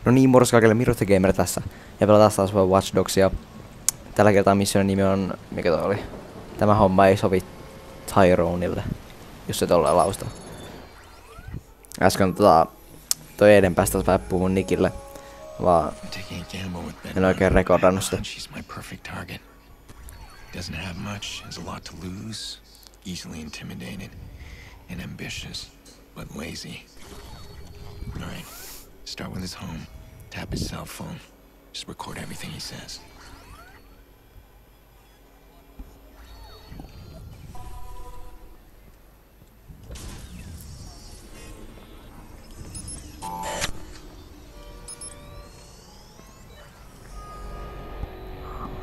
No niin, morjens kaikille, Mirusta Gamer tässä. Ja pelataan taas voi Watch Dogsia. Tällä kertaa missionin nimi on... mikä toi oli? Tämä homma ei sovi Tyroneille, jos se tolleen laustaa. Äsken toi Eden päästä vähän puhun Nickille. Vaan... en oikein rekordannut sitä. Doesn't have much, has a lot to lose, easily intimidated, and ambitious, but lazy. Alright, start with his home, tap his cell phone, just record everything he says.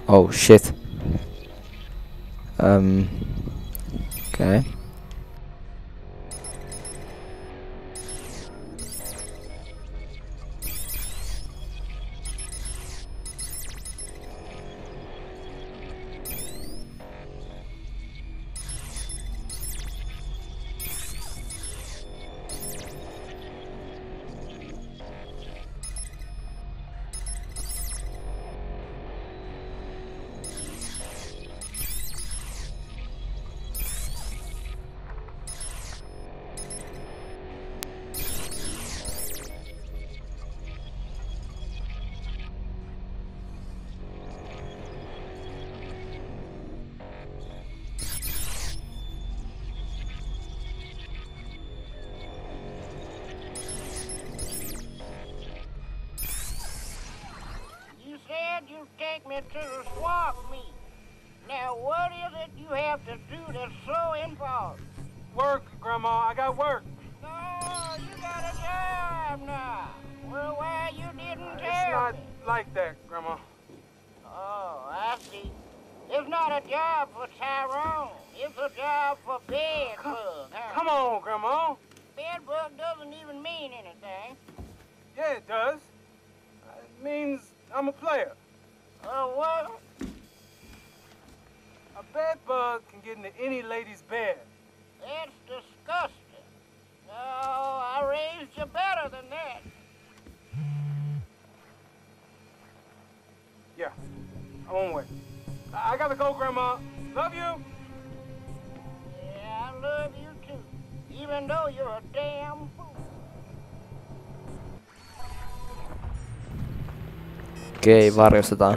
Oh shit. Okay. You take me to the swamp meet. Now, what is it you have to do that's so involved? Work, Grandma. I got work. No, you got a job now. Well, why you didn't tell It's not me? like that, Grandma. Oh, I see. It's not a job for Tyrone. It's a job for Bedbug. Come on, Grandma. Bedbug doesn't even mean anything. Yeah, it does. It means I'm a player. What? A bed bug can get into any lady's bed. That's disgusting. No, I raised you better than that. Yeah, I'm on way. I gotta go, Grandma. Love you. Yeah, I love you too, even though you're a damn fool. Okei, varjostetaan.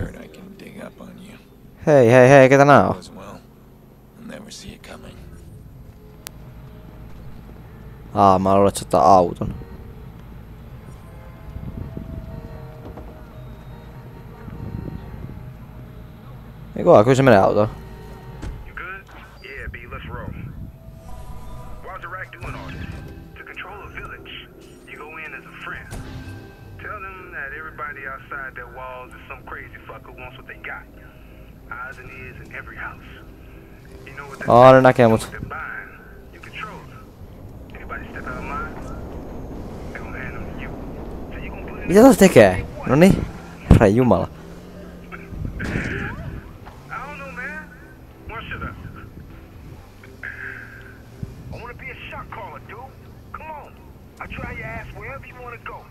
Hei, hei, hei, ketä nää on? Mä luulen, että se ottaa auton. Eiku, kyllä se menee autoon. Everybody outside their walls is some crazy fucker who wants what they got. Eyes and ears in every house. You know what ne näkee mut. they're buying. You control them. Anybody step out of line, they gonna hand them to you. So you gonna put in Mitä tuossa tekee? Noni, herran jumala. I don't know, man. Why should I? I wanna be a shot caller, dude. Come on. I'll try your ass wherever you wanna go.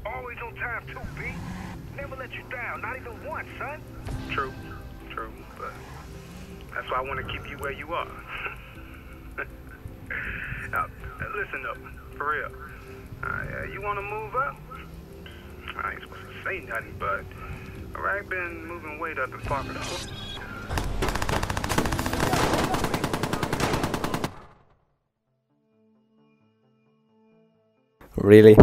Always on time too, B. Never let you down, not even once, son. True, but that's why I want to keep you where you are. Now, listen up, for real. You want to move up? I ain't supposed to say nothing, but I've been moving weight up in Parker. Really?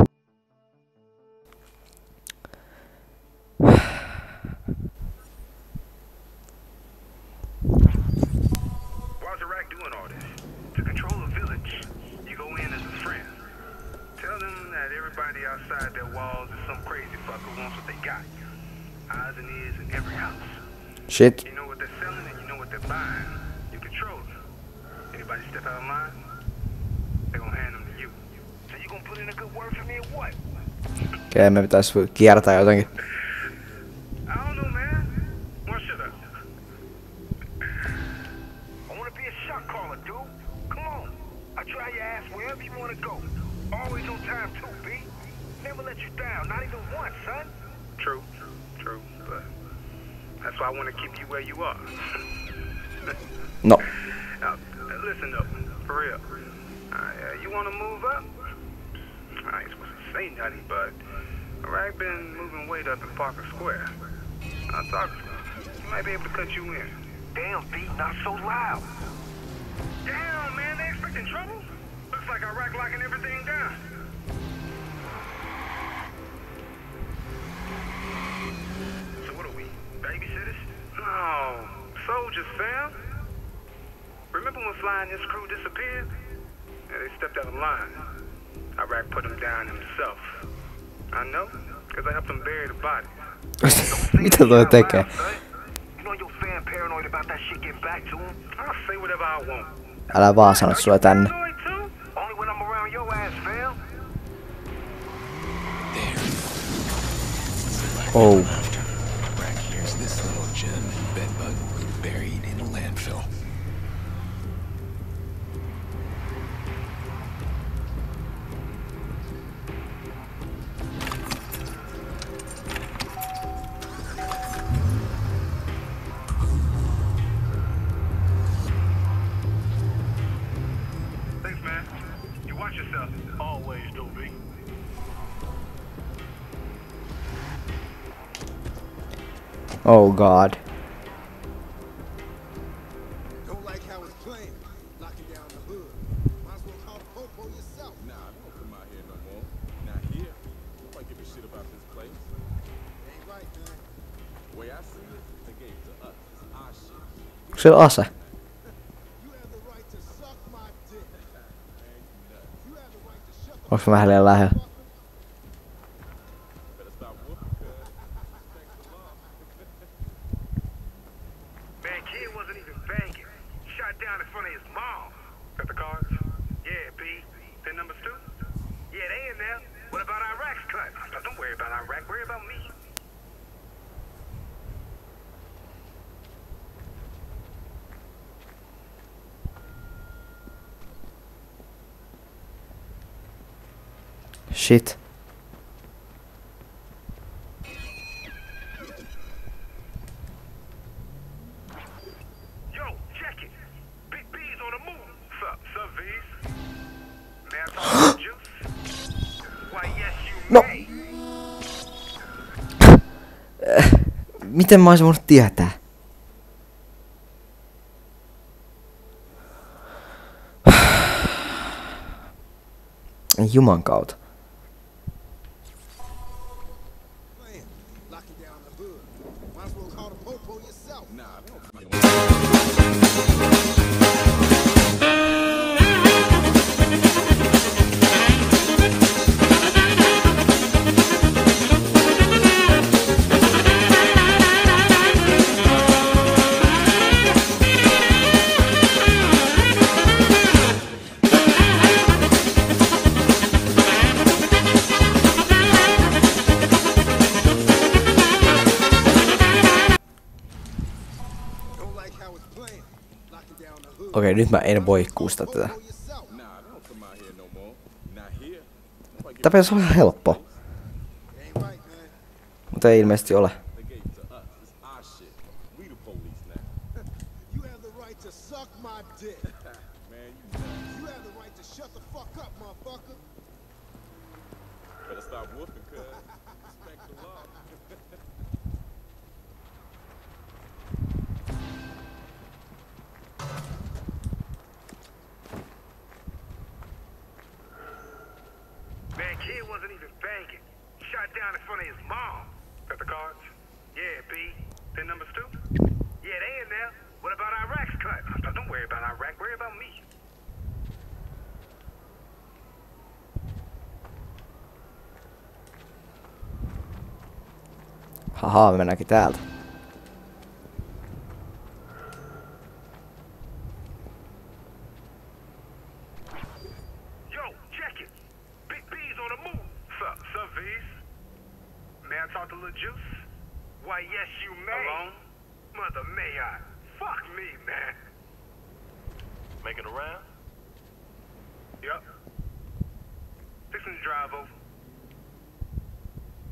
Everybody outside their walls is some crazy fucker who wants what they got. Eyes and ears in every house. Shit. You know what they're selling and you know what they're buying. You control them. Anybody step out of line, they're gonna hand them to you. So you gonna put in a good word for me or what? Okei, me pitäis kiertää jotenkin. I don't know, man. Why should I? I wanna be a shot caller, dude. Come on. I'll try your ass wherever you wanna go. Always on time too, B. Never let you down, not even even once, son. True. But that's why I want to keep you where you are. No. Now, listen up, for real. You want to move up? I ain't supposed to say nothing, but I've been moving weight up in Parker Square. I'll talk to him. He might be able to cut you in. Damn, B, not so loud. Damn, man, they expecting trouble? Looks like Iraq locking everything down. So what are we, babysitters? No, soldiers, fam. Remember when Sly and his crew disappeared? Yeah, they stepped out of line. Iraq put him down himself. I know, because I helped him bury the body. Mitä toi tekee? You know your fan paranoid about that shit getting back to him? I'll say whatever I want. Älä vaan sano sua tänne. Only when I'm around your ass, fam. Oh. Right here's this little gem and bedbug buried in a landfill. Thanks, man. You watch yourself. Always do, B. Oh god. Don't like how it's playing. Locking down the hood. Might as well call the popo yourself. Nah, don't come out here no more. Not here. Nobody give a shit about this place. Ain't right, man. The way I see it, they gave it to us. It's our shit. Onko siellä ase? You have the right to suck my dick. You have the right to shut the Onks mä vähän liian lähellä? Better stop whooping, cuz. Respect the law. Man, kid wasn't even banging. Shot down in front of his mom. Got the cards? Yeah, B. Then numbers 2? Yeah, they in there. What about Iraq's cut? Don't worry about Iraq. Worry about me. Shit. Yo, check it. Big B's on the move. Sup, V's? Man, talk juice. Why, yes, you No. may. Miten mä oisin voinut tietää? Juman kautta. playing. Locking down the hood. Might as well call the popo yourself. Nah, don't come out Don't like how it's playing. Locking down the hood. Okei, nyt mä en voi kuustaa tätä. Popo yourself. Nah, don't come out here no more. Not here. Nobody give Tää pitäis olla ihan helppo, Ain't right, man. mutta ei ilmeisesti ole. They gave it to us. It's our shit. We the police now. You have the right to suck my dick. Man, you nuts. You have the right to shut the fuck up, motherfucker. Better stop whooping, cuz. Respect the law. Man, kid wasn't even banging. Shot down in front of his mom. Got the cards? Yeah, B. Then numbers 2? Yeah, they in there. What about Iraq's cut? Don't worry about Iraq. Worry about me. Haha, me mennäänkin täältä. Yo, check it. Big B's on the move. Sup, V's? May I talk to Lil Juice? Why, yes, you may. Alone? Mother, may I? Fuck me, man. Making a round? Yup. Fixing to drive over.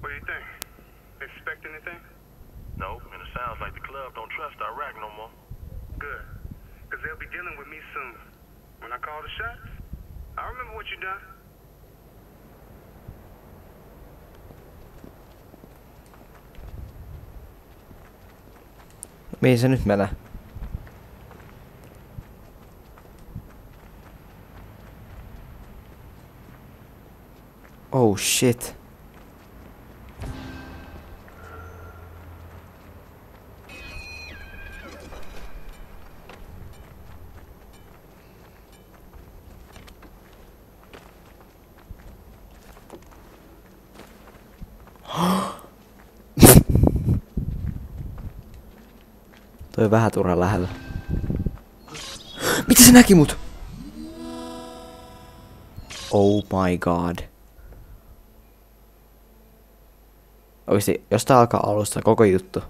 What do you think? Expect anything? No, and it sounds like the club don't trust Iraq no more. Good. Because they'll be dealing with me soon. When I call the shots, I remember what you done. Mihin se nyt menee? Oh shit. Toi vähän turhan lähellä. Mitä se näki mut? Oh my god. Oikeesti, jos tää alkaa alusta koko juttu.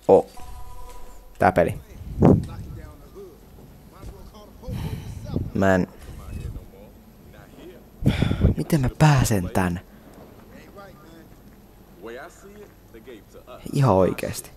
Oh. Tää peli. Mä en... Miten mä pääsen tän? Ihan oikeesti.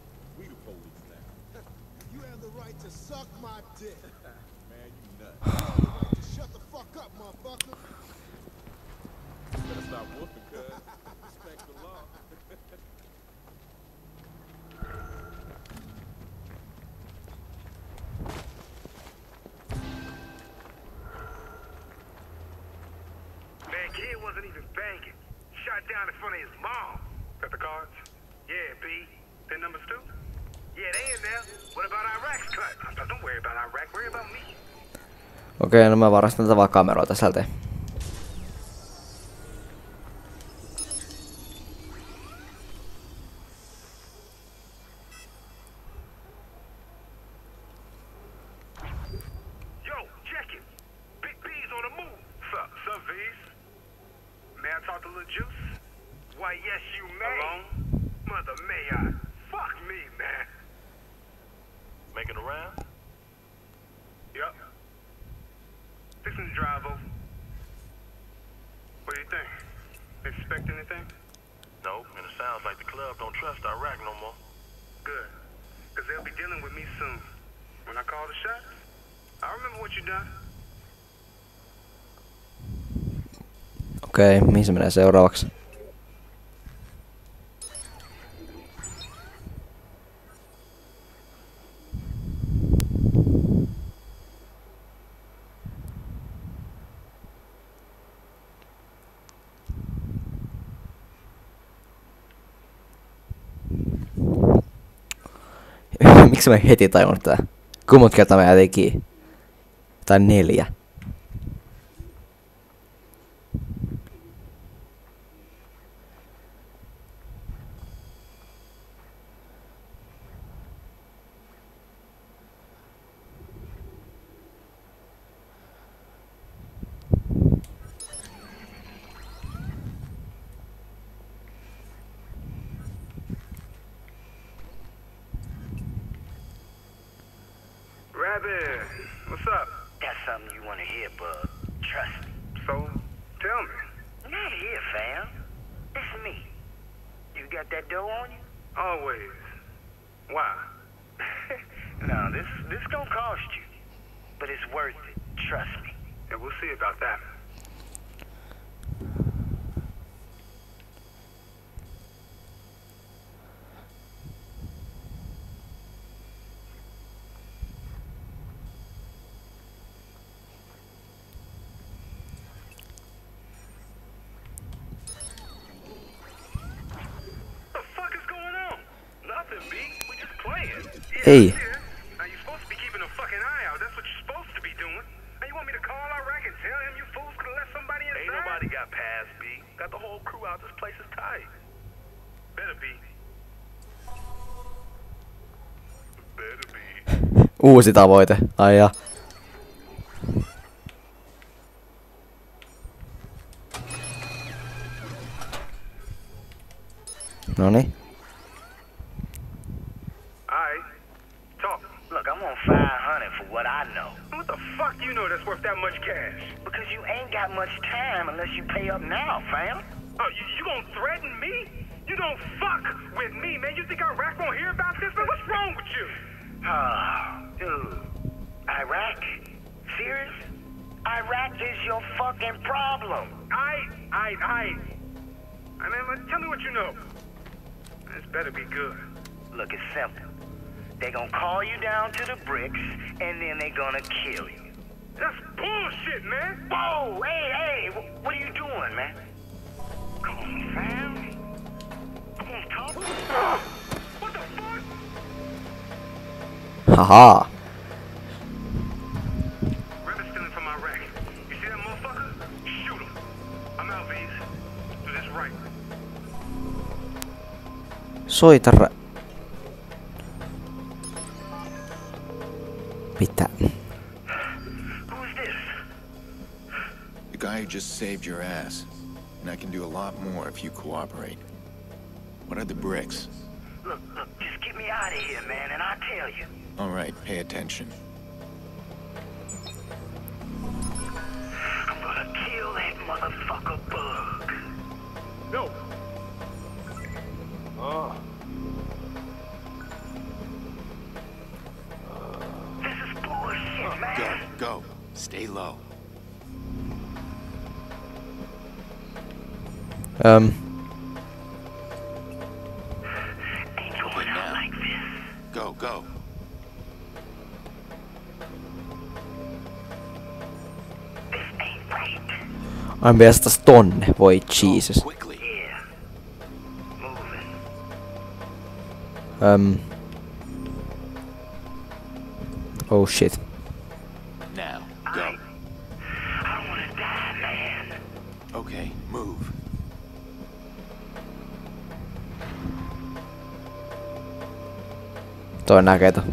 Man, kid wasn't even banging. Shot down in front of his mom. Got the cards? Yeah, B. Pin numbers too? Yeah, they in there. What about Iraq's cut? Don't worry about Iraq. Worry about me. Okei, no mä varastan tätä vaan kameroita sieltä. Yo, check it. Big B's on the move. Sup, V's? May I talk to Lil Juice? Why, yes, you may. Alone? Mother, may I? Fuck me, man. Making a round? Yup. Fixing to drive over. What do you think? Expect anything? No, and it sounds like the club don't trust Iraq no more. Good. Because they'll be dealing with me soon. When I call the shots, I remember what you done. Okei, mihin se menee seuraavaksi? Miksi mä heti tajunnut tää? Kummot kertaa mä jätin kiinni? Tai 4. Rabbit, what's up? That's something you want to hear, bud. Trust me. So, tell me. Not here, fam. It's me. You got that dough on you? Always. Why? No, this gonna cost you. But it's worth it. Trust me. Yeah, we'll see about that. Ei. Now you're supposed to be keeping a fucking eye out. That's what you're supposed to be doing. Now you want me to call Iraq and tell him you fools could have left somebody inside? Ain't nobody got past, B. Got the whole crew out. This place is tight. Better be. Better be. Uusi tavoite. Ai ja. Noni. Alright. Talk. Look, I'm on 500 for what I know. What the fuck you know that's worth that much cash? Because you ain't got much time unless you pay up now, fam. Oh, you gonna threaten me? You don't fuck with me, man. You think Iraq won't hear about this, man? What's wrong with you? Oh, dude. Iraq? Serious? Iraq is your fucking problem. I mean, tell me what you know. This better be good. Look, it's simple. They gonna call you down to the bricks, and then they gonna kill you. That's bullshit, man. Whoa, hey, what are you doing, man? Come on, fam. Come on, talk. What the fuck? Haha. Rabbit's stealing from Iraq. You see that motherfucker? Shoot him. I'm out, V's. Do this right. Soita Mitä? Who's this? The guy who just saved your ass. And I can do a lot more if you cooperate. What are the bricks? Look, just get me out of here, man, and I'll tell you. All right, pay attention. I'm gonna kill that motherfucker Bug. No. Oh. This is bullshit, man. Go. Stay low. Ain't Okay, going out now. like this. Go. This ain't right. I'm vielä taas tonne, voi Jesus. Quickly. Yeah. Moving. Oh shit. Now, go. I don't wanna die, man. Okay, move. Toi näkeetä. I'm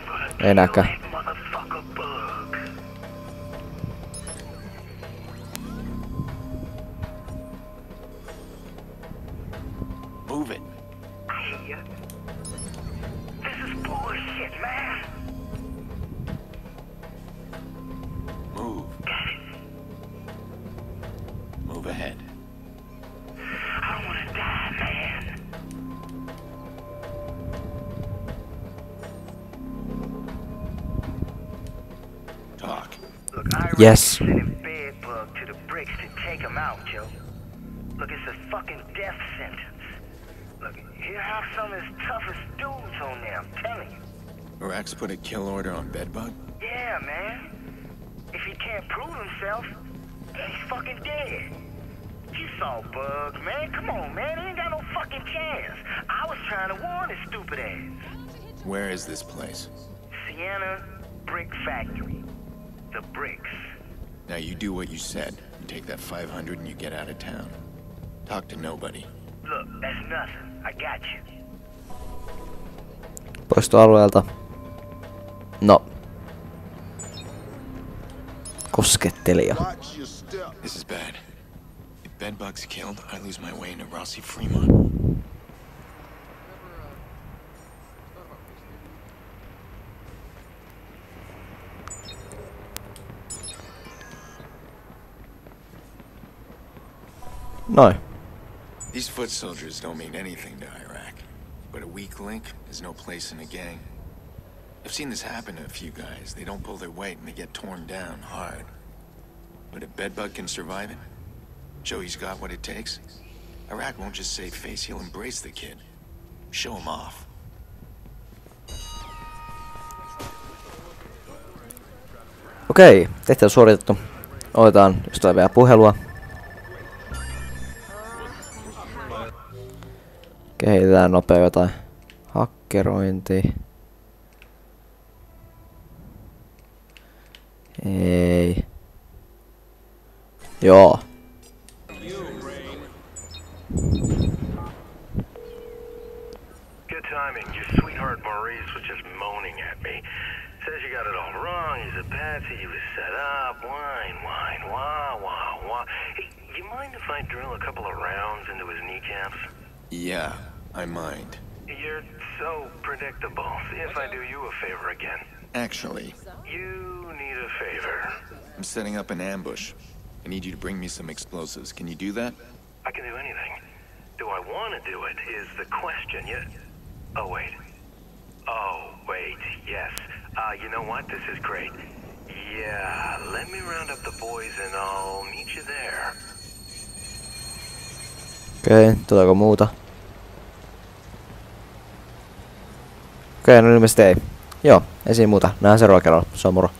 gonna Ei kill näkään. that motherfucker Bug. Move it. I hear ya. This is bullshit, man. Move. Move ahead. I don't wanna die, man. Talk. Look, I Yes. sending BEDBUG to the bricks to take him out, Joe. Look, it's a fucking death sentence. Look, here have some of his toughest dudes on there, I'm telling you. Iraq's put a kill order on Bedbug? Yeah, man. If he can't prove himself, he's fucking dead. You saw Bug, man. Come on, man. He ain't got no fucking chance. I was trying to warn his stupid ass. Where is this place? Sienna Brick Factory. The bricks. Now you do what you said. You take that 500 and you get out of town. Talk to nobody. Look, that's nothing. I got you. Poistoalueelta. No. Koskettelija. Watch your step. This is bad. If Bedbug's killed, I lose my way into Rossi Fremont. Noin. These foot soldiers don't mean anything to Iraq. But a weak link is no place in a gang. I've seen this happen to a few guys. They don't pull their weight and they get torn down hard. But if Bedbug can survive it, show he's got what it takes, Iraq won't just save face, he'll embrace the kid. Show him off. Okei, tehtävä suoritettu. Otetaan, jos tulee vielä puhelua. Kehitetään nopea jotain. Hakkerointi. Ei. Joo. Good timing. Your sweetheart Maurice was just moaning at me. Says you got it all wrong. He's a patsy. He was set up. Whine, wah, wah, wah. Hey, you mind if I drill a couple of rounds into his kneecaps? Yeah, I mind. You're so predictable. See if I do you a favor again. Actually, You need a favor. I'm setting up an ambush. I need you to bring me some explosives. Can you do that? I can do anything. Do I want to do it is the question. Oh, wait. Yes. You know what? This is great. Yeah, let me round up the boys and I'll meet you there. Okei, tuleeko muuta? Okei, no ilmeisesti ei. Joo, ei siinä muuta. Nähdään seuraavalla kerralla. Se on moro.